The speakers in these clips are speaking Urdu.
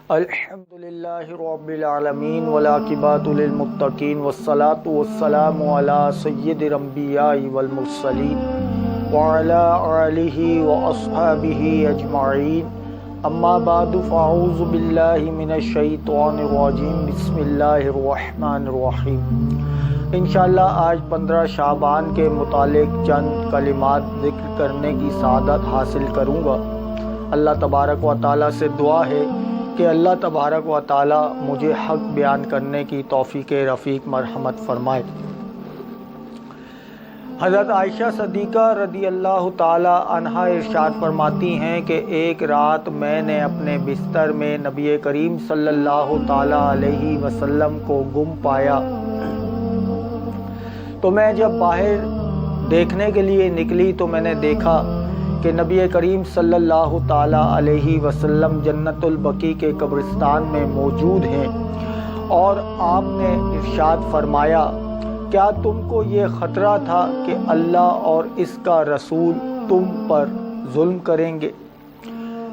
الحمدللہ رب العالمین والعاقبۃ للمتقین والصلاۃ والسلام علی سید الانبیاء والمرسلین وعلی آلہ واصحابہ اجمعین، اما بعد فاعوذ باللہ من الشیطان الرجیم، بسم اللہ الرحمن الرحیم۔ انشاءاللہ آج 15 شعبان کے متعلق چند کلمات ذکر کرنے کی سعادت حاصل کروں گا۔ اللہ تبارک و تعالیٰ سے دعا ہے کہ اللہ تبارک و تعالیٰ مجھے حق بیان کرنے کی توفیق رفیق مرحمت فرمائے۔ حضرت عائشہ صدیقہ رضی اللہ تعالی عنہا ارشاد فرماتی ہیں کہ ایک رات میں نے اپنے بستر میں نبی کریم صلی اللہ تعالی علیہ وسلم کو گم پایا، تو میں جب باہر دیکھنے کے لیے نکلی تو میں نے دیکھا کہ نبی کریم صلی اللہ تعالی علیہ وسلم جنت البقیع کے قبرستان میں موجود ہیں، اور آپ نے ارشاد فرمایا، کیا تم کو یہ خطرہ تھا کہ اللہ اور اس کا رسول تم پر ظلم کریں گے؟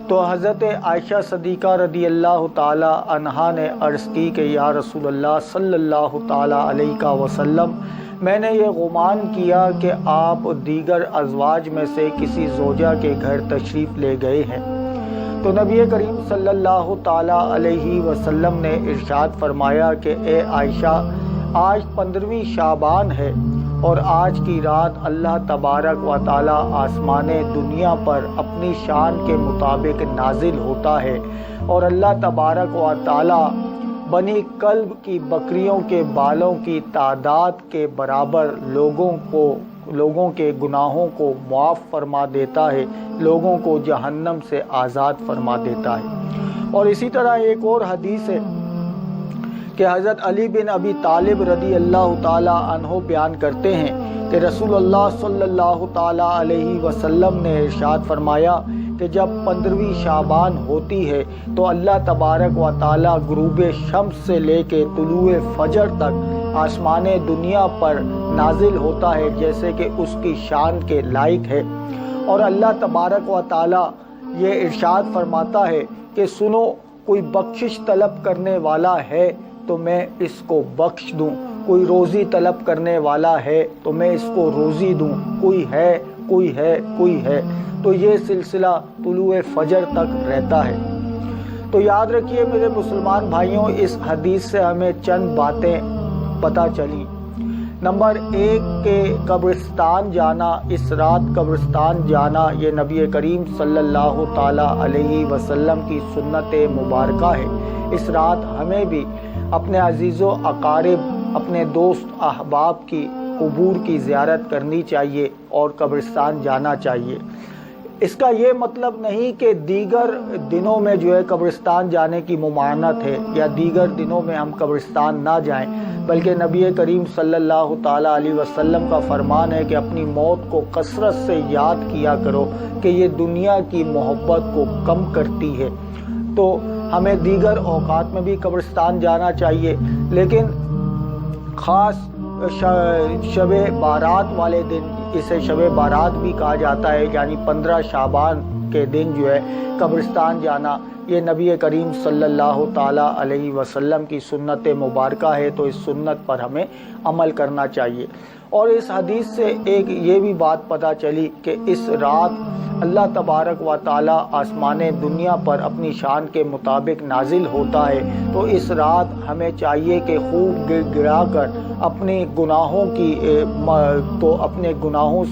تو حضرت عائشہ صدیقہ رضی اللہ تعالی عنہا نے عرض کی کہ یا رسول اللہ صلی اللہ تعالی علیہ وسلم، میں نے یہ گمان کیا کہ آپ دیگر ازواج میں سے کسی زوجہ کے گھر تشریف لے گئے ہیں۔ تو نبی کریم صلی اللہ تعالی علیہ وسلم نے ارشاد فرمایا کہ اے عائشہ، آج 15ویں شعبان ہے، اور آج کی رات اللہ تبارک و تعالی آسمان دنیا پر اپنی شان کے مطابق نازل ہوتا ہے، اور اللہ تبارک و تعالی بنی کلب کی بکریوں کے بالوں کی تعداد کے برابر لوگوں کے گناہوں کو معاف فرما دیتا ہے، لوگوں کو جہنم سے آزاد فرما دیتا ہے۔ اور اسی طرح ایک اور حدیث ہے کہ حضرت علی بن ابی طالب رضی اللہ تعالی عنہ بیان کرتے ہیں کہ رسول اللہ صلی اللہ تعالی علیہ وسلم نے ارشاد فرمایا کہ جب 15ویں شعبان ہوتی ہے تو اللہ تبارک و تعالی غروب شمس سے لے کے طلوع فجر تک آسمان دنیا پر نازل ہوتا ہے جیسے کہ اس کی شان کے لائق ہے، اور اللہ تبارک و تعالی یہ ارشاد فرماتا ہے کہ سنو، کوئی بخشش طلب کرنے والا ہے تو میں اس کو بخش دوں، کوئی روزی طلب کرنے والا ہے تو میں اس کو روزی دوں، کوئی ہے کوئی ہے کوئی ہے، تو یہ سلسلہ طلوع فجر تک رہتا ہے۔ تو یاد رکھیے میرے مسلمان بھائیوں، اس حدیث سے ہمیں چند باتیں پتہ چلی۔ نمبر 1 کہ قبرستان جانا، اس رات قبرستان جانا، یہ نبی کریم صلی اللہ تعالی علیہ وسلم کی سنت مبارکہ ہے۔ اس رات ہمیں بھی اپنے عزیز و اقارب، اپنے دوست احباب کی قبور کی زیارت کرنی چاہیے اور قبرستان جانا چاہیے۔ اس کا یہ مطلب نہیں کہ دیگر دنوں میں جو ہے قبرستان جانے کی ممانعت ہے، یا دیگر دنوں میں ہم قبرستان نہ جائیں، بلکہ نبی کریم صلی اللہ تعالی علیہ وسلم کا فرمان ہے کہ اپنی موت کو کثرت سے یاد کیا کرو کہ یہ دنیا کی محبت کو کم کرتی ہے۔ تو ہمیں دیگر اوقات میں بھی قبرستان جانا چاہیے، لیکن خاص شب بارات والے دن، اسے شب بارات بھی کہا جاتا ہے، یعنی 15 شعبان کے دن جو ہے قبرستان جانا، یہ نبی کریم صلی اللہ تعالی علیہ وسلم کی سنت مبارکہ ہے، تو اس سنت پر ہمیں عمل کرنا چاہیے۔ اور اس حدیث سے ایک یہ بھی بات پتہ چلی کہ اس رات اللہ تبارک و تعالی آسمان دنیا پر اپنی شان کے مطابق نازل ہوتا ہے، تو اس رات ہمیں چاہیے کہ خوب گر گرا کر اپنے گناہوں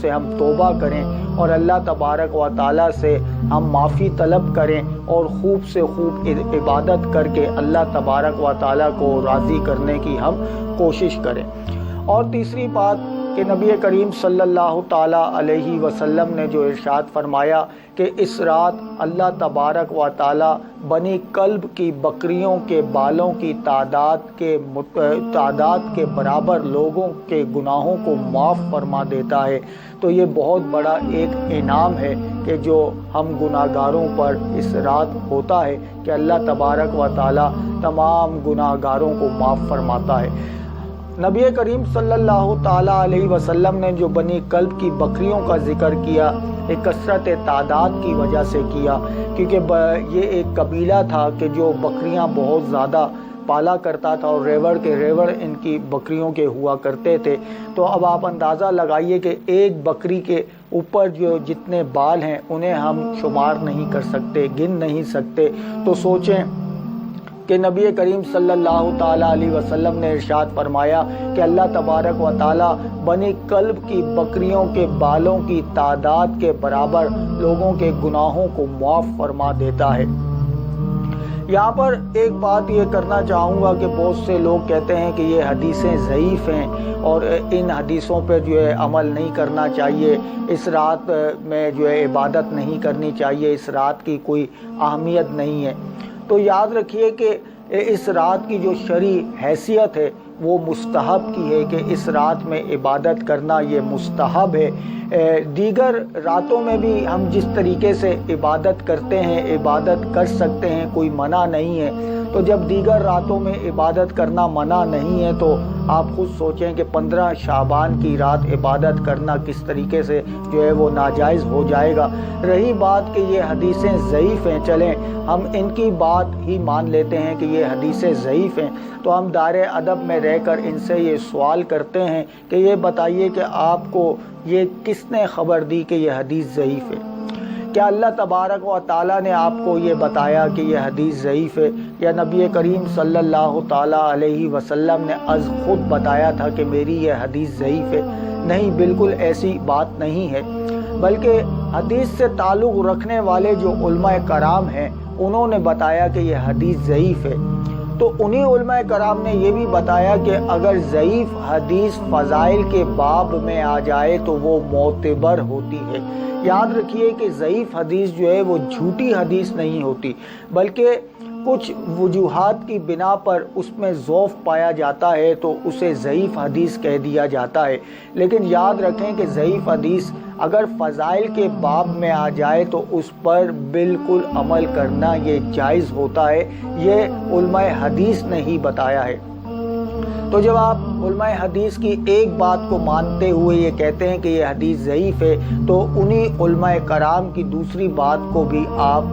سے ہم توبہ کریں، اور اللہ تبارک و تعالی سے ہم معافی طلب کریں، اور خوب سے خوب عبادت کر کے اللہ تبارک و تعالی کو راضی کرنے کی ہم کوشش کریں۔ اور تیسری بات کہ نبی کریم صلی اللہ تعالی علیہ وسلم نے جو ارشاد فرمایا کہ اس رات اللہ تبارک و تعالی بنی کلب کی بکریوں کے بالوں کی تعداد کے برابر لوگوں کے گناہوں کو معاف فرما دیتا ہے، تو یہ بہت بڑا ایک انعام ہے کہ جو ہم گناہگاروں پر اس رات ہوتا ہے کہ اللہ تبارک و تعالی تمام گناہگاروں کو معاف فرماتا ہے۔ نبی کریم صلی اللہ تعالی علیہ وسلم نے جو بنی کلب کی بکریوں کا ذکر کیا، ایک کثرت تعداد کی وجہ سے کیا، کیونکہ یہ ایک قبیلہ تھا کہ جو بکریاں بہت زیادہ پالا کرتا تھا اور ریوڑ کے ریوڑ ان کی بکریوں کے ہوا کرتے تھے۔ تو اب آپ اندازہ لگائیے کہ ایک بکری کے اوپر جو جتنے بال ہیں انہیں ہم شمار نہیں کر سکتے، گن نہیں سکتے۔ تو سوچیں کہ نبی کریم صلی اللہ تعالیٰ علیہ وسلم نے ارشاد فرمایا کہ اللہ تبارک و تعالیٰ بنی کلب کی بکریوں کے بالوں کی تعداد کے برابر لوگوں کے گناہوں کو معاف فرما دیتا ہے۔ یہاں پر ایک بات یہ کرنا چاہوں گا کہ بہت سے لوگ کہتے ہیں کہ یہ حدیثیں ضعیف ہیں اور ان حدیثوں پہ جو ہے عمل نہیں کرنا چاہیے، اس رات میں جو ہے عبادت نہیں کرنی چاہیے، اس رات کی کوئی اہمیت نہیں ہے۔ تو یاد رکھیے کہ اس رات کی جو شرعی حیثیت ہے وہ مستحب کی ہے کہ اس رات میں عبادت کرنا یہ مستحب ہے۔ دیگر راتوں میں بھی ہم جس طریقے سے عبادت کرتے ہیں عبادت کر سکتے ہیں، کوئی منع نہیں ہے۔ تو جب دیگر راتوں میں عبادت کرنا منع نہیں ہے تو آپ خود سوچیں کہ 15 شعبان کی رات عبادت کرنا کس طریقے سے جو ہے وہ ناجائز ہو جائے گا۔ رہی بات کہ یہ حدیثیں ضعیف ہیں، چلیں ہم ان کی بات ہی مان لیتے ہیں کہ یہ حدیثیں ضعیف ہیں، تو ہم دار ادب میں رہ کر ان سے یہ سوال کرتے ہیں کہ یہ بتائیے کہ آپ کو یہ کس نے خبر دی کہ یہ حدیث ضعیف ہے؟ کیا اللہ تبارک و تعالیٰ نے آپ کو یہ بتایا کہ یہ حدیث ضعیف ہے، یا نبی کریم صلی اللہ تعالیٰ علیہ وسلم نے از خود بتایا تھا کہ میری یہ حدیث ضعیف ہے؟ نہیں، بالکل ایسی بات نہیں ہے، بلکہ حدیث سے تعلق رکھنے والے جو علماء کرام ہیں انہوں نے بتایا کہ یہ حدیث ضعیف ہے۔ تو انہی علماء کرام نے یہ بھی بتایا کہ اگر ضعیف حدیث فضائل کے باب میں آ جائے تو وہ معتبر ہوتی ہے۔ یاد رکھیے کہ ضعیف حدیث جو ہے وہ جھوٹی حدیث نہیں ہوتی، بلکہ کچھ وجوہات کی بنا پر اس میں ضعف پایا جاتا ہے تو اسے ضعیف حدیث کہہ دیا جاتا ہے۔ لیکن یاد رکھیں کہ ضعیف حدیث اگر فضائل کے باب میں آ جائے تو اس پر بالکل عمل کرنا یہ جائز ہوتا ہے، یہ علماء حدیث نے ہی بتایا ہے۔ تو جب آپ علماء حدیث کی ایک بات کو مانتے ہوئے یہ کہتے ہیں کہ یہ حدیث ضعیف ہے، تو انہی علماء کرام کی دوسری بات کو بھی آپ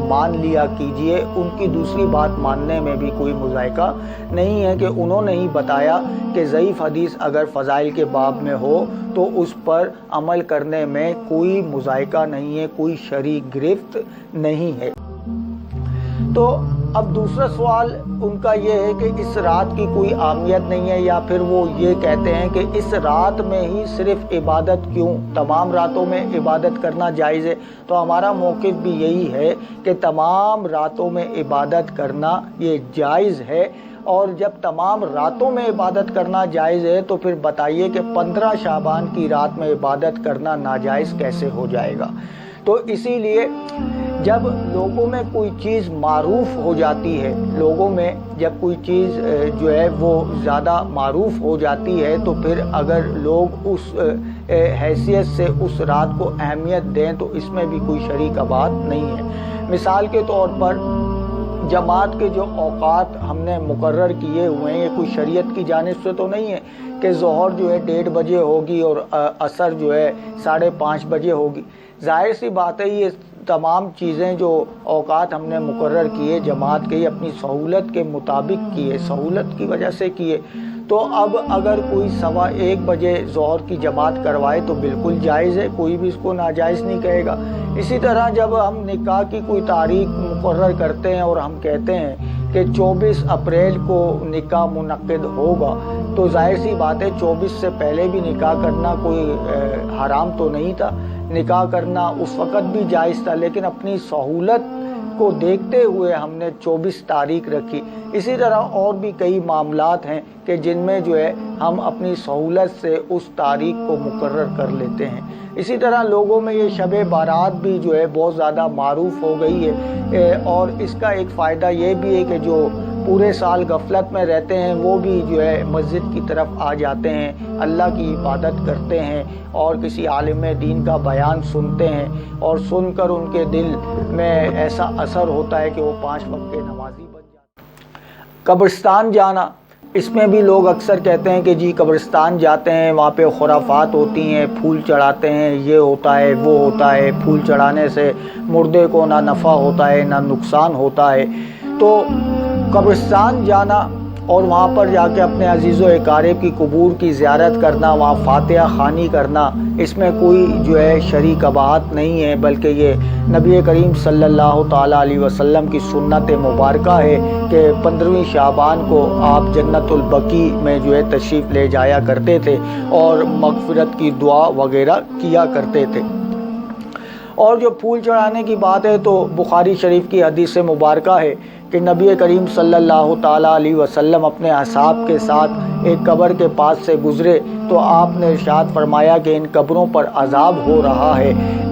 مان لیا کیجئے۔ ان کی دوسری بات ماننے میں بھی کوئی مذائقہ نہیں ہے کہ انہوں نے ہی بتایا کہ ضعیف حدیث اگر فضائل کے باب میں ہو تو اس پر عمل کرنے میں کوئی مذائقہ نہیں ہے، کوئی شرعی گرفت نہیں ہے۔ تو اب دوسرا سوال ان کا یہ ہے کہ اس رات کی کوئی اہمیت نہیں ہے، یا پھر وہ یہ کہتے ہیں کہ اس رات میں ہی صرف عبادت کیوں، تمام راتوں میں عبادت کرنا جائز ہے۔ تو ہمارا موقف بھی یہی ہے کہ تمام راتوں میں عبادت کرنا یہ جائز ہے، اور جب تمام راتوں میں عبادت کرنا جائز ہے تو پھر بتائیے کہ 15 شعبان کی رات میں عبادت کرنا ناجائز کیسے ہو جائے گا؟ تو اسی لیے جب لوگوں میں کوئی چیز معروف ہو جاتی ہے، لوگوں میں جب کوئی چیز جو ہے وہ زیادہ معروف ہو جاتی ہے تو پھر اگر لوگ اس حیثیت سے اس رات کو اہمیت دیں تو اس میں بھی کوئی شرعی کا بات نہیں ہے۔ مثال کے طور پر جماعت کے جو اوقات ہم نے مقرر کیے ہوئے ہیں، یہ کوئی شریعت کی جانب سے تو نہیں ہے کہ ظہر جو ہے 1:30 بجے ہوگی اور عصر جو ہے 5:30 بجے ہوگی۔ ظاہر سی بات ہے یہ تمام چیزیں جو اوقات ہم نے مقرر کیے جماعت کے اپنی سہولت کے مطابق کیے، سہولت کی وجہ سے کیے۔ تو اب اگر کوئی 1:15 بجے ظہر کی جماعت کروائے تو بالکل جائز ہے، کوئی بھی اس کو ناجائز نہیں کہے گا۔ اسی طرح جب ہم نکاح کی کوئی تاریخ مقرر کرتے ہیں اور ہم کہتے ہیں کہ 24 اپریل کو نکاح منعقد ہوگا، تو ظاہر سی بات ہے 24 سے پہلے بھی نکاح کرنا کوئی حرام تو نہیں تھا، نکاح کرنا اس وقت بھی جائز تھا، لیکن اپنی سہولت کو دیکھتے ہوئے ہم نے 24 تاریخ رکھی۔ اسی طرح اور بھی کئی معاملات ہیں کہ جن میں جو ہے ہم اپنی سہولت سے اس تاریخ کو مقرر کر لیتے ہیں۔ اسی طرح لوگوں میں یہ شب بارات بھی جو ہے بہت زیادہ معروف ہو گئی ہے، اور اس کا ایک فائدہ یہ بھی ہے کہ جو پورے سال غفلت میں رہتے ہیں وہ بھی جو ہے مسجد کی طرف آ جاتے ہیں، اللہ کی عبادت کرتے ہیں اور کسی عالم دین کا بیان سنتے ہیں، اور سن کر ان کے دل میں ایسا اثر ہوتا ہے کہ وہ 5 وقت کے نمازی بن جاتے ہیں۔ قبرستان جانا اس میں بھی لوگ اکثر کہتے ہیں کہ جی قبرستان جاتے ہیں، وہاں پہ خرافات ہوتی ہیں، پھول چڑھاتے ہیں، یہ ہوتا ہے وہ ہوتا ہے، پھول چڑھانے سے مردے کو نہ نفع ہوتا ہے نہ نقصان ہوتا ہے۔ تو قبرستان جانا اور وہاں پر جا کے اپنے عزیز و اقارب کی قبور کی زیارت کرنا، وہاں فاتحہ خوانی کرنا، اس میں کوئی جو ہے شرعی قباحت نہیں ہے، بلکہ یہ نبی کریم صلی اللہ تعالیٰ علیہ وسلم کی سنت مبارکہ ہے کہ 15ویں شعبان کو آپ جنت البقیع میں جو ہے تشریف لے جایا کرتے تھے اور مغفرت کی دعا وغیرہ کیا کرتے تھے۔ اور جو پھول چڑھانے کی بات ہے تو بخاری شریف کی حدیث مبارکہ ہے کہ نبی کریم صلی اللہ تعالیٰ علیہ وسلم اپنے اصحاب کے ساتھ ایک قبر کے پاس سے گزرے تو آپ نے ارشاد فرمایا کہ ان قبروں پر عذاب ہو رہا ہے،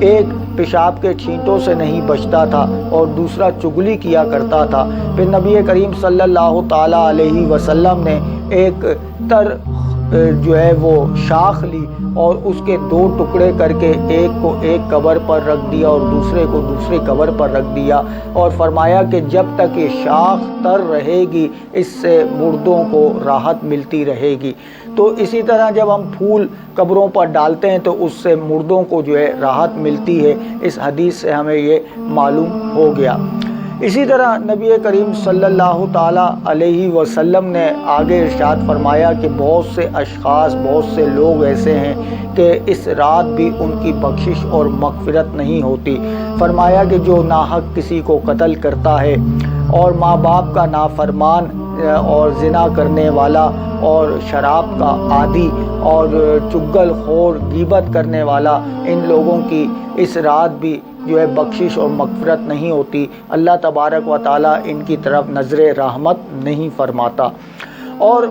ایک پیشاب کے چھینٹوں سے نہیں بچتا تھا اور دوسرا چغلی کیا کرتا تھا۔ پھر نبی کریم صلی اللہ تعالیٰ علیہ وسلم نے ایک تر جو ہے وہ شاخ لی اور اس کے 2 ٹکڑے کر کے ایک کو ایک قبر پر رکھ دیا اور دوسرے کو دوسری قبر پر رکھ دیا، اور فرمایا کہ جب تک یہ شاخ تر رہے گی اس سے مردوں کو راحت ملتی رہے گی۔ تو اسی طرح جب ہم پھول قبروں پر ڈالتے ہیں تو اس سے مردوں کو جو ہے راحت ملتی ہے، اس حدیث سے ہمیں یہ معلوم ہو گیا۔ اسی طرح نبی کریم صلی اللہ تعالیٰ علیہ وسلم نے آگے ارشاد فرمایا کہ بہت سے اشخاص، بہت سے لوگ ایسے ہیں کہ اس رات بھی ان کی بخشش اور مغفرت نہیں ہوتی۔ فرمایا کہ جو ناحق کسی کو قتل کرتا ہے اور ماں باپ کا نافرمان اور زنا کرنے والا اور شراب کا عادی اور چغل خور غیبت کرنے والا، ان لوگوں کی اس رات بھی جو ہے بخشش اور مغفرت نہیں ہوتی، اللہ تبارک و تعالیٰ ان کی طرف نظر رحمت نہیں فرماتا۔ اور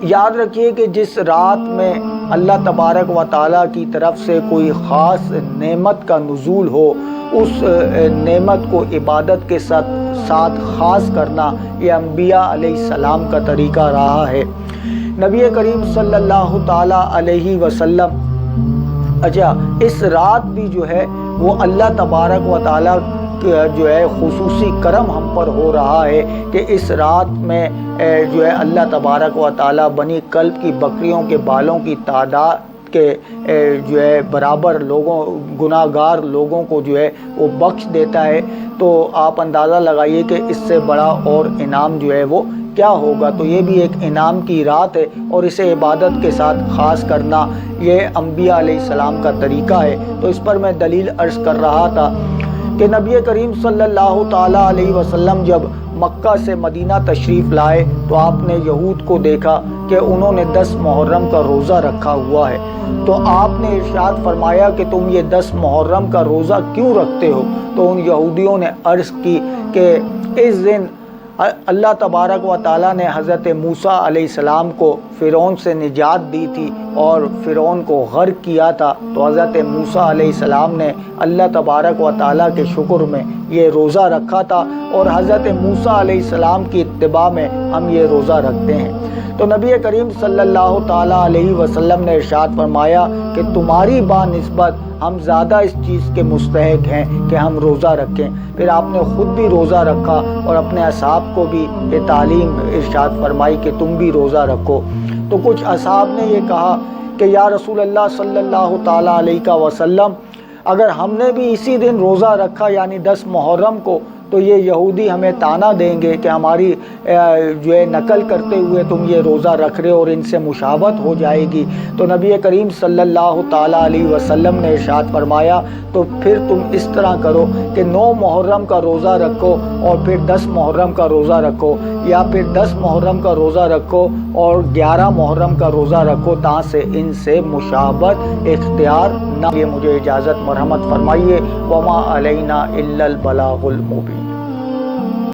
یاد رکھیے کہ جس رات میں اللہ تبارک و تعالیٰ کی طرف سے کوئی خاص نعمت کا نزول ہو، اس نعمت کو عبادت کے ساتھ خاص کرنا یہ انبیاء علیہ السلام کا طریقہ رہا ہے۔ نبی کریم صلی اللہ تعالیٰ علیہ وسلم اس رات بھی جو ہے وہ اللہ تبارک و تعالیٰ جو ہے خصوصی کرم ہم پر ہو رہا ہے کہ اس رات میں جو ہے اللہ تبارک و تعالیٰ بنی کلب کی بکریوں کے بالوں کی تعداد کے جو ہے برابر لوگوں، گناہ گار لوگوں کو جو ہے وہ بخش دیتا ہے۔ تو آپ اندازہ لگائیے کہ اس سے بڑا اور انعام جو ہے وہ کیا ہوگا۔ تو یہ بھی ایک انعام کی رات ہے اور اسے عبادت کے ساتھ خاص کرنا یہ انبیاء علیہ السلام کا طریقہ ہے۔ تو اس پر میں دلیل عرض کر رہا تھا کہ نبی کریم صلی اللہ تعالیٰ علیہ وسلم جب مکہ سے مدینہ تشریف لائے تو آپ نے یہود کو دیکھا کہ انہوں نے 10 محرم کا روزہ رکھا ہوا ہے۔ تو آپ نے ارشاد فرمایا کہ تم یہ 10 محرم کا روزہ کیوں رکھتے ہو؟ تو ان یہودیوں نے عرض کی کہ اس دن اللہ تبارک و تعالیٰ نے حضرت موسیٰ علیہ السلام کو فرعون سے نجات دی تھی اور فرعون کو غرق کیا تھا، تو حضرت موسیٰ علیہ السلام نے اللہ تبارک و تعالیٰ کے شکر میں یہ روزہ رکھا تھا اور حضرت موسیٰ علیہ السلام کی اتباع میں ہم یہ روزہ رکھتے ہیں۔ تو نبی کریم صلی اللہ تعالیٰ علیہ وسلم نے ارشاد فرمایا کہ تمہاری بانسبت ہم زیادہ اس چیز کے مستحق ہیں کہ ہم روزہ رکھیں۔ پھر آپ نے خود بھی روزہ رکھا اور اپنے اصحاب کو بھی یہ تعلیم ارشاد فرمائی کہ تم بھی روزہ رکھو۔ تو کچھ اصحاب نے یہ کہا کہ یا رسول اللہ صلی اللہ تعالیٰ علیہ وسلم، اگر ہم نے بھی اسی دن روزہ رکھا یعنی 10 محرم کو تو یہ یہودی ہمیں طعنہ دیں گے کہ ہماری جو ہے نقل کرتے ہوئے تم یہ روزہ رکھ رہے ہو اور ان سے مشابہت ہو جائے گی۔ تو نبی کریم صلی اللہ تعالیٰ علیہ وسلم نے ارشاد فرمایا تو پھر تم اس طرح کرو کہ 9 محرم کا روزہ رکھو اور پھر 10 محرم کا روزہ رکھو، یا پھر 10 محرم کا روزہ رکھو اور 11 محرم کا روزہ رکھو، تاں سے ان سے مشابہت اختیار نہ۔ یہ مجھے اجازت مرحمت فرمائیے۔ وما علینا الا البلاغ المبین۔